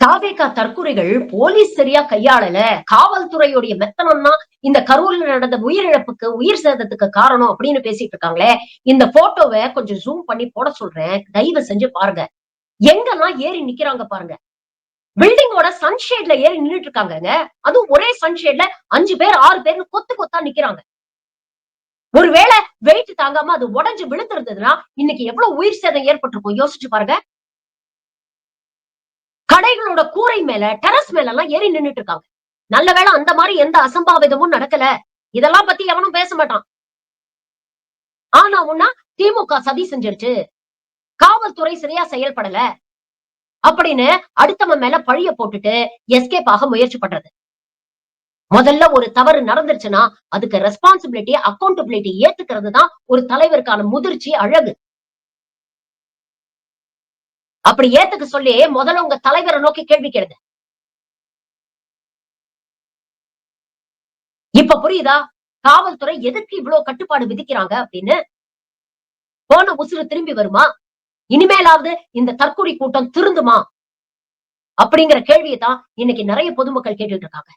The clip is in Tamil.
தாவேகா தற்கொலைகள் போலீஸ் சரியா கையாளல, காவல்துறையுடைய மெத்தனம் தான் இந்த கரூர்ல நடந்த உயிரிழப்புக்கு, உயிர் சேதத்துக்கு காரணம் அப்படின்னு பேசிட்டு இருக்காங்களே. இந்த போட்டோவ கொஞ்சம் ஜூம் பண்ணி போட சொல்றேன். தயவு செஞ்சு பாருங்க. எங்கெல்லாம் ஏறி நிக்கிறாங்க பாருங்க. பில்டிங்கோட சன்ஷேட்ல ஏறி நின்னுட்டு இருக்காங்கங்க. அதுவும் ஒரே சன்ஷேட்ல 5 பேர், 6 பேர்னு கொத்து கொத்தா நிக்கிறாங்க. ஒருவேளை வெயிட் தாங்காம அது உடைஞ்சு விழுந்திருந்ததுன்னா, இன்னைக்கு எவ்வளவு உயிர் சேதம் ஏற்பட்டிருக்கும் யோசிச்சு பாருங்க. கடைகளோட கூரை மேல, டெரஸ் மேல எல்லாம் ஏறி நின்னுட்டு இருக்காங்க. நல்ல வேளை அந்த மாரி எந்த அசம்பாவிதமும் நடக்கல. இதெல்லாம் பத்தி எவனும் பேச மாட்டான். ஆனா உன்னா திமுக சதி செஞ்சிருச்சு. காவல்துறை சரியா செயல்படல. அப்படின்னு அடுத்தவன் மேல பழிய போட்டுட்டு எஸ்கேப் ஆக முயற்சி பண்றது. முதல்ல ஒரு தவறு நடந்துருச்சுன்னா, அதுக்கு ரெஸ்பான்சிபிலிட்டி, அக்கவுண்டபிலிட்டி ஏத்துக்கிறது தான் ஒரு தலைவருக்கான முதிர்ச்சி, அழகு. அப்படி ஏத்துக்க சொல்லி முதல்ல உங்க தலைவர நோக்கி கேள்வி கேளுங்க. இப்ப புரியுதா? காவல்துறை எதுக்கு இவ்ளோ கட்டுப்பாடு விதிக்கிறாங்க அப்படின்னு. போன உசுரு திரும்பி வருமா? இனிமேலாவது இந்த தற்குறி கூட்டம் திருந்துமா? அப்படிங்கிற கேள்விய தான் இன்னைக்கு நெறைய பொதுமக்கள் கேட்டுட்டு இருக்காங்க.